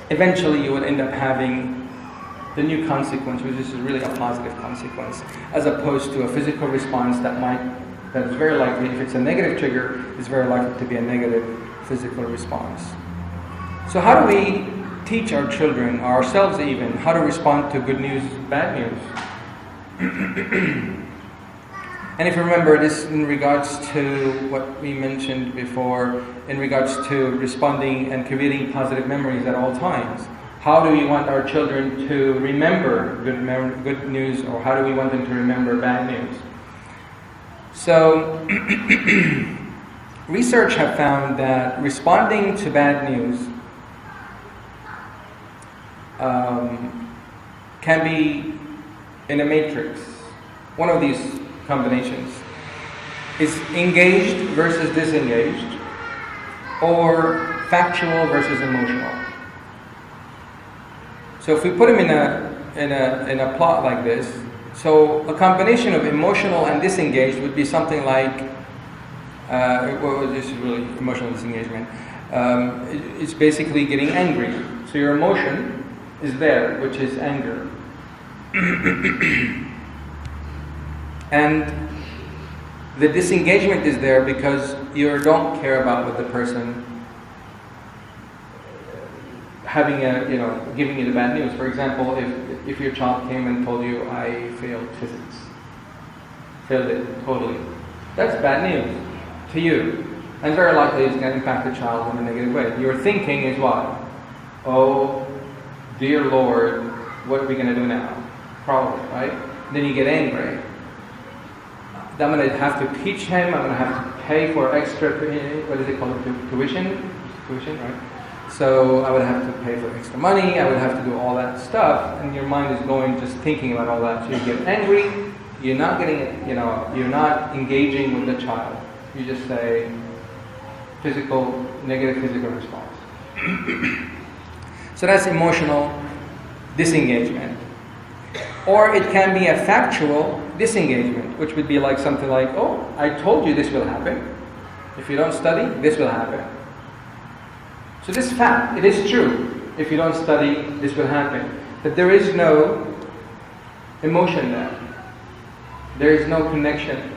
Eventually you would end up having the new consequence, which is really a positive consequence, as opposed to a physical response that is very likely, if it's a negative trigger, it's very likely to be a negative physical response. So how do we teach our children, or ourselves even, how to respond to good news, bad news? And if you remember this in regards to what we mentioned before, in regards to responding and creating positive memories at all times. How do we want our children to remember good news, or how do we want them to remember bad news? So, research have found that responding to bad news can be in a matrix. One of these combinations is engaged versus disengaged, or factual versus emotional. So if we put them in a plot like this, so a combination of emotional and disengaged would be something like, this is really emotional disengagement. It's basically getting angry. So your emotion is there, which is anger. And the disengagement is there because you don't care about what the person giving you the bad news. For example, if your child came and told you, I failed physics, failed it totally, that's bad news to you, and very likely it's going to impact the child in a negative way. Your thinking is what? Oh, dear Lord, what are we going to do now? Probably, right? Then you get angry. I'm going to have to teach him, I'm going to have to pay for extra, what is it called, tuition, right? So I would have to pay for extra money, I would have to do all that stuff, and your mind is going just thinking about all that. So you get angry, you're not getting it, you're not engaging with the child. You just say negative physical response. So that's emotional disengagement. Or it can be a factual disengagement, which would be like something like, oh, I told you this will happen. If you don't study, this will happen. So this fact, it is true. If you don't study, this will happen. But there is no emotion there. There is no connection,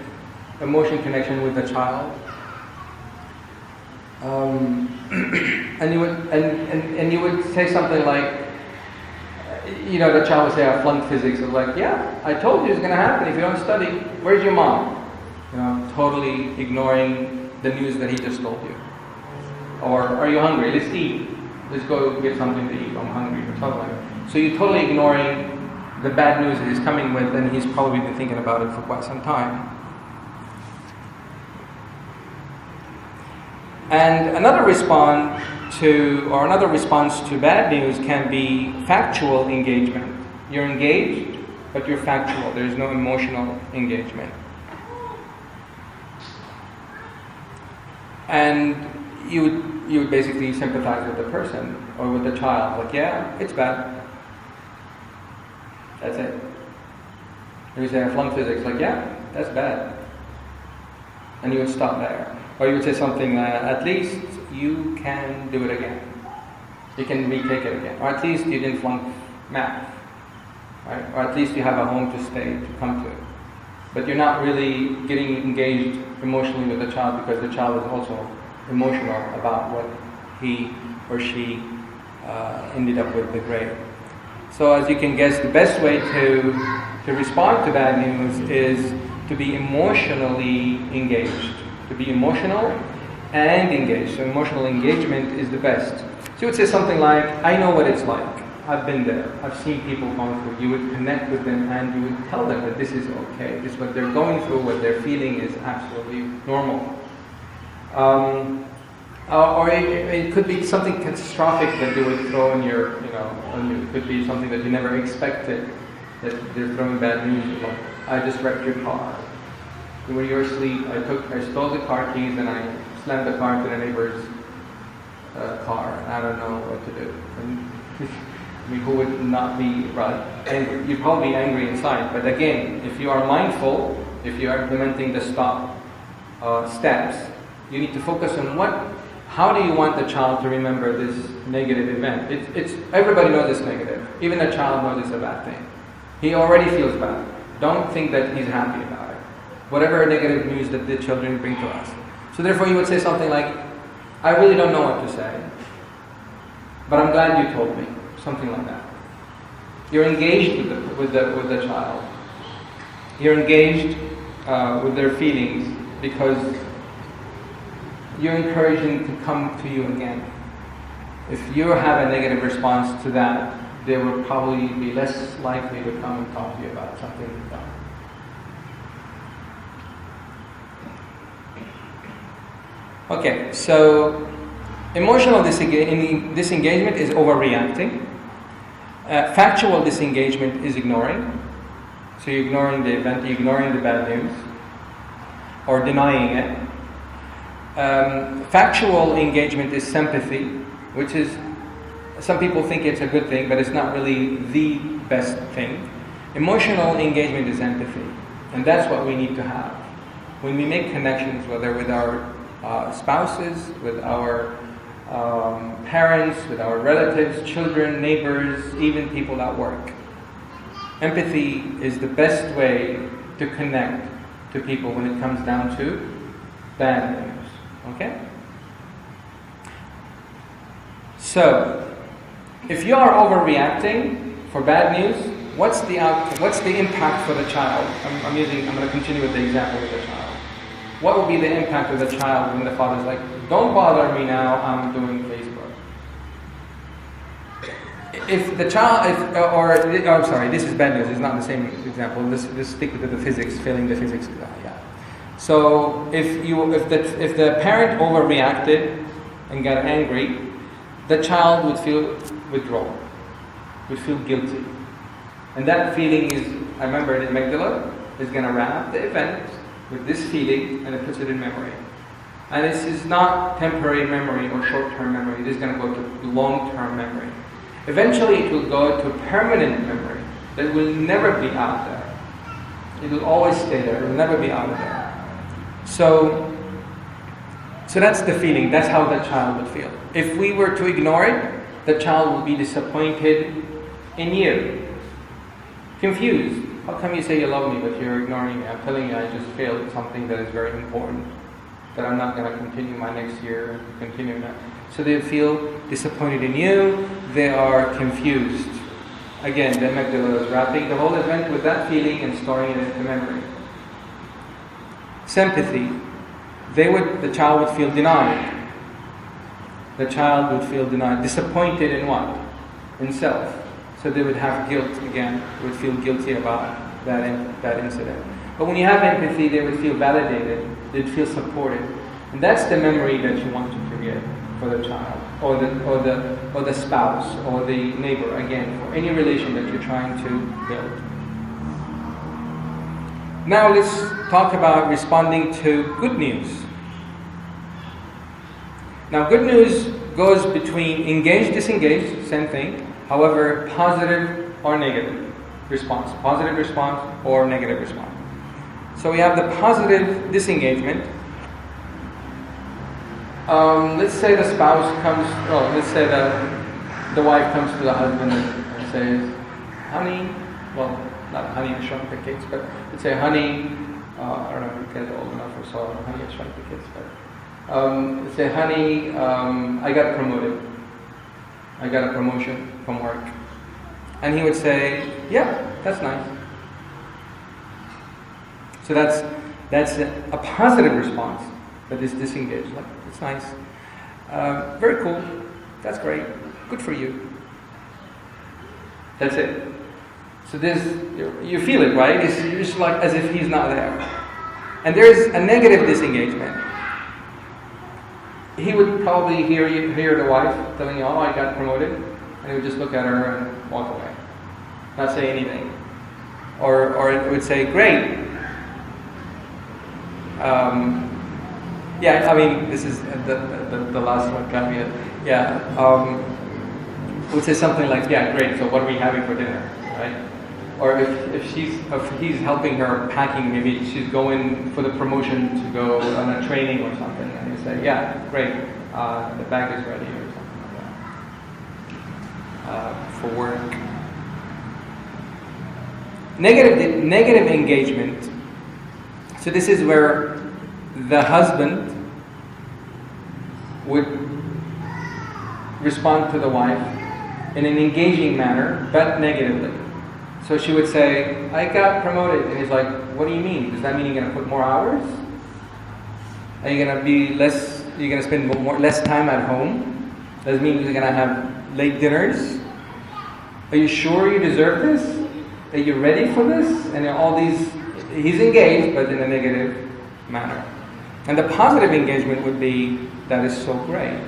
emotion connection with the child. And you would say something like, the child would say, I flunked physics. It's like, yeah, I told you it's going to happen if you don't study. Where's your mom? Totally ignoring the news that he just told you. Or, are you hungry? Let's eat. Let's go get something to eat. I'm hungry, or something like that. So you're totally ignoring the bad news that he's coming with, and he's probably been thinking about it for quite some time. And another response to bad news can be factual engagement. You're engaged, but you're factual. There's no emotional engagement. and you would basically sympathize with the person or with the child. Like, yeah, it's bad. That's it. Or you say, I flunked physics. Like, yeah, that's bad. And you would stop there. Or you would say something like, at least you can do it again. You can retake it again. Or at least you didn't flunk math. Right? Or at least you have a home to stay, to come to. But you're not really getting engaged emotionally with the child, because the child is also emotional about what he or she ended up with the grade. So as you can guess, the best way to respond to bad news is to be emotionally engaged. To be emotional and engaged. So emotional engagement is the best. So you would say something like, I know what it's like. I've been there. I've seen people going through. You would connect with them and you would tell them that this is okay. This is what they're going through, what they're feeling is absolutely normal. Or it could be something catastrophic that you would throw in your, it could be something that you never expected, that they're throwing bad news. Like, I just wrecked your car. When you were asleep, I stole the car keys and I slammed the car into the neighbor's car. And I don't know what to do. I mean, who would not be angry? You'd probably be angry inside. But again, if you are mindful, if you are implementing the stop steps, you need to focus on how do you want the child to remember this negative event? Everybody knows it's negative. Even a child knows it's a bad thing. He already feels bad. Don't think that he's happy about it. Whatever negative news that the children bring to us. So therefore you would say something like, I really don't know what to say, but I'm glad you told me. Something like that. You're engaged with the child. You're engaged with their feelings because you're encouraging to come to you again. If you have a negative response to that, they will probably be less likely to come and talk to you about something you've done. Okay, so emotional disengagement is overreacting. Factual disengagement is ignoring. So you're ignoring the event, you're ignoring the bad news, or denying it. Factual engagement is sympathy, which is, some people think it's a good thing, but it's not really the best thing. Emotional engagement is empathy, and that's what we need to have. When we make connections, whether with our spouses, with our parents, with our relatives, children, neighbors, even people at work. Empathy is the best way to connect to people when it comes down to bad news. Okay? So, if you are overreacting for bad news, what's the outcome? What's the impact for the child? I'm going to continue with the example with the child. What will be the impact of the child when the father's like, don't bother me now, I'm doing Facebook? If the child, this is bad news, it's not the same example. Let's stick with the physics, failing the physics. Yeah. So if the parent overreacted and got angry, the child would feel withdrawal, would feel guilty. And that feeling is, I remember the amygdala is going to wrap the event with this feeling and it puts it in memory. And this is not temporary memory or short-term memory. This is going to go to long-term memory. Eventually it will go to permanent memory that will never be out there. It will always stay there. It will never be out of there. So that's the feeling. That's how the child would feel. If we were to ignore it, the child will be disappointed in you. Confused. How come you say you love me but you're ignoring me? I'm telling you I just failed at something that is very important, that I'm not going to continue my next year and continue that. So they feel disappointed in you. They are confused. Again, the amygdala is wrapping the whole event with that feeling and storing it into memory. Sympathy. The child would feel denied. The child would feel denied. Disappointed in what? In self. So they would have guilt again. They would feel guilty about that incident. But when you have empathy, they would feel validated. They'd feel supported. And that's the memory that you want to create for the child, or the spouse, or the neighbor, again, for any relation that you're trying to build. Now let's talk about responding to good news. Now, good news goes between engaged, disengaged, same thing. However, positive or negative response. Positive response or negative response. So we have the positive disengagement. Let's say the spouse comes, let's say that the wife comes to the husband and says, honey, well, not honey, I shrunk the kids, but let's say, honey, I don't know if you guys are old enough or so, honey, I shrunk the kids, but let's say, honey, I got promoted. I got a promotion from work. And he would say, yeah, that's nice. So that's a positive response that is disengaged. Like, it's nice. Very cool. That's great. Good for you. That's it. So this, you feel it, right? It's just like as if he's not there. And there's a negative disengagement. He would probably hear the wife telling you, oh, I got promoted. And he would just look at her and walk away. Not say anything. Or it would say, great. Yeah, I mean, this is the last one, caveat. Yeah, would say something like, yeah, great, so what are we having for dinner, right? Or if he's helping her packing, maybe she's going for the promotion to go on a training or something, and you say, yeah, great, the bag is ready, or something like that, for work. Negative engagement. So this is where the husband would respond to the wife in an engaging manner, but negatively. So she would say, I got promoted. And he's like, what do you mean? Does that mean you're going to put more hours? Are you going to be less, you're going to spend less time at home? Does it mean you're going to have late dinners? Are you sure you deserve this? Are you ready for this? And all these, he's engaged, but in a negative manner. And the positive engagement would be, that is so great.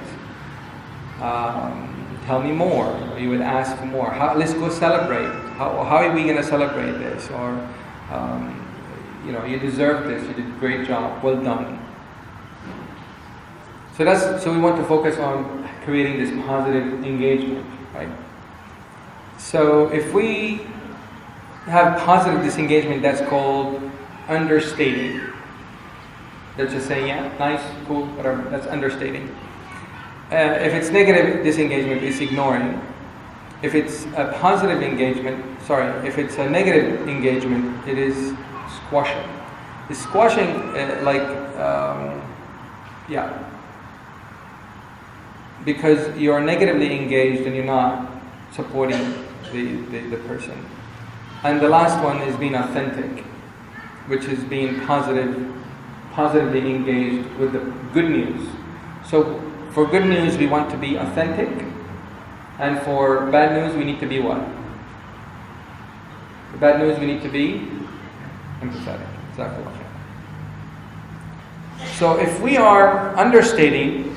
Tell me more. Or you would ask for more. Let's go celebrate. How are we going to celebrate this? Or, you deserve this. You did a great job. Well done. So we want to focus on creating this positive engagement, right? So if we have positive disengagement, that's called understating. They're just saying, yeah, nice, cool, whatever. That's understating. If it's negative disengagement, it's ignoring. If it's a positive engagement, if it's a negative engagement, it is squashing. It's squashing because you're negatively engaged and you're not supporting the person. And the last one is being authentic, which is being positively engaged with the good news. So for good news, we want to be authentic, and for bad news, we need to be what? For bad news, we need to be empathetic. Exactly. So if we are understating,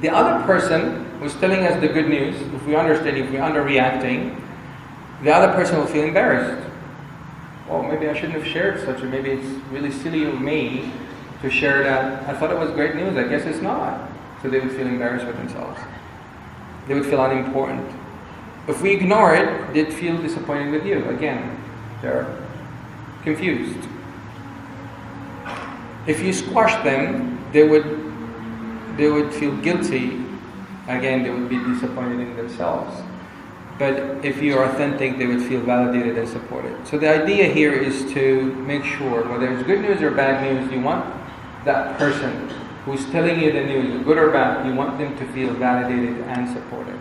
the other person who's telling us the good news, if we're understating, if we're underreacting, the other person will feel embarrassed. Oh, maybe I shouldn't have shared such, or maybe it's really silly of me to share that. I thought it was great news, I guess it's not. So they would feel embarrassed with themselves. They would feel unimportant. If we ignore it, they'd feel disappointed with you. Again, they're confused. If you squash them, they would feel guilty. Again, they would be disappointed in themselves. But if you're authentic, they would feel validated and supported. So the idea here is to make sure, whether it's good news or bad news, you want that person who's telling you the news, good or bad, you want them to feel validated and supported.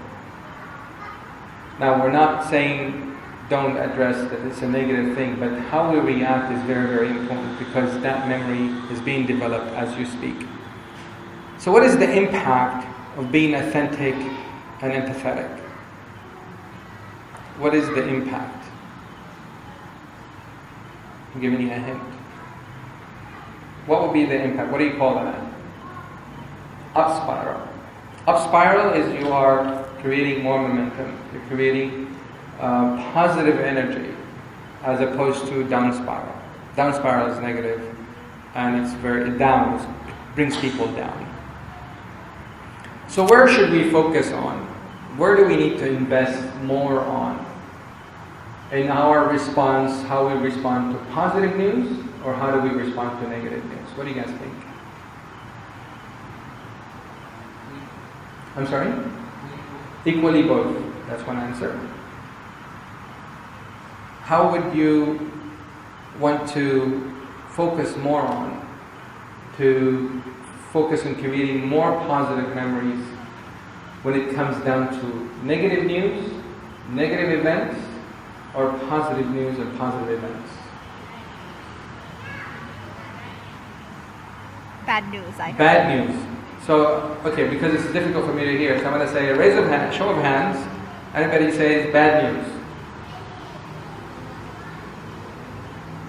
Now, we're not saying don't address that it's a negative thing, but how we react is very, very important, because that memory is being developed as you speak. So what is the impact of being authentic and empathetic? What is the impact? I'm giving you a hint. What would be the impact? What do you call that? Up spiral. Up spiral is you are creating more momentum. You're creating positive energy, as opposed to down spiral. Down spiral is negative, and it's very down. It brings people down. So where should we focus on? Where do we need to invest more on? In our response, how we respond to positive news, or how do we respond to negative news? What do you guys think? I'm sorry? Equally both. That's one answer. How would you want to focus more on? To focus on creating more positive memories when it comes down to negative news, negative events, or positive news and positive events? Bad news, I Bad news. So, okay, because it's difficult for me to hear, so I'm going to say a raise of hand, show of hands. Anybody says bad news?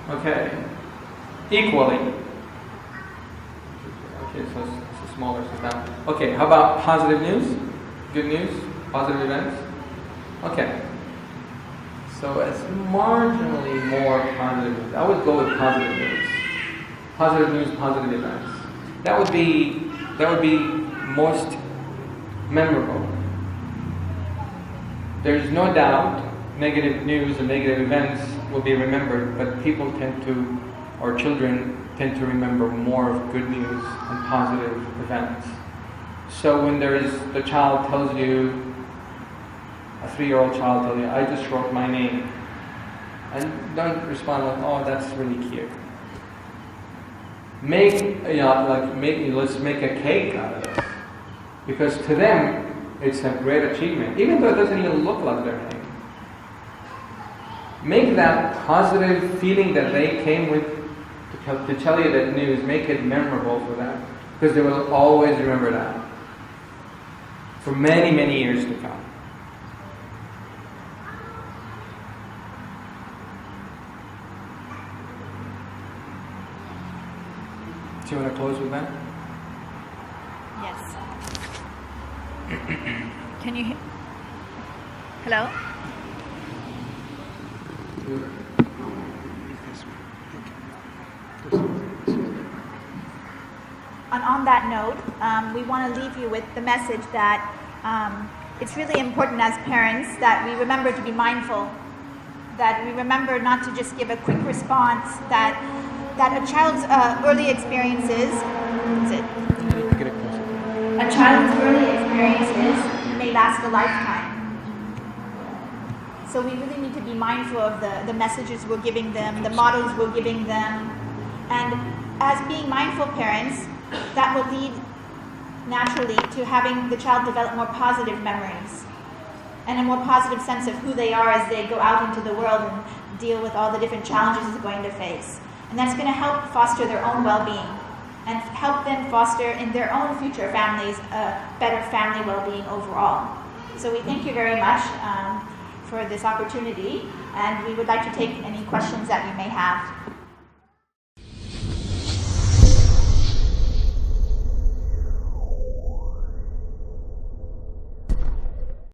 Okay. Equally. Okay, so it's a smaller sit down. Okay, how about positive news? Good news? Positive events? Okay. So it's marginally more positive news. I would go with positive news. Positive news, positive events. That would be most memorable. There's no doubt negative news and negative events will be remembered, but people tend to, or children tend to remember more of good news and positive events. So when the child tells you, a 3-year-old child tells you, I just wrote my name, and don't respond like, oh, that's really cute. Let's make a cake out of this. Because to them, it's a great achievement, even though it doesn't even look like their name. Make that positive feeling that they came with to tell you that news, make it memorable for them. Because they will always remember that. For many, many years to come. Do you want to close with that? Yes. Can you hear? Hello? And on that note, we want to leave you with the message that it's really important as parents that we remember to be mindful, that we remember not to just give a quick response, that a child's early experiences, a child's early experiences may last a lifetime. So we really need to be mindful of the messages we're giving them, the models we're giving them, and as being mindful parents, that will lead naturally to having the child develop more positive memories and a more positive sense of who they are as they go out into the world and deal with all the different challenges they're going to face. And that's going to help foster their own well-being and help them foster in their own future families a better family well-being overall. So we thank you very much for this opportunity, and we would like to take any questions that you may have.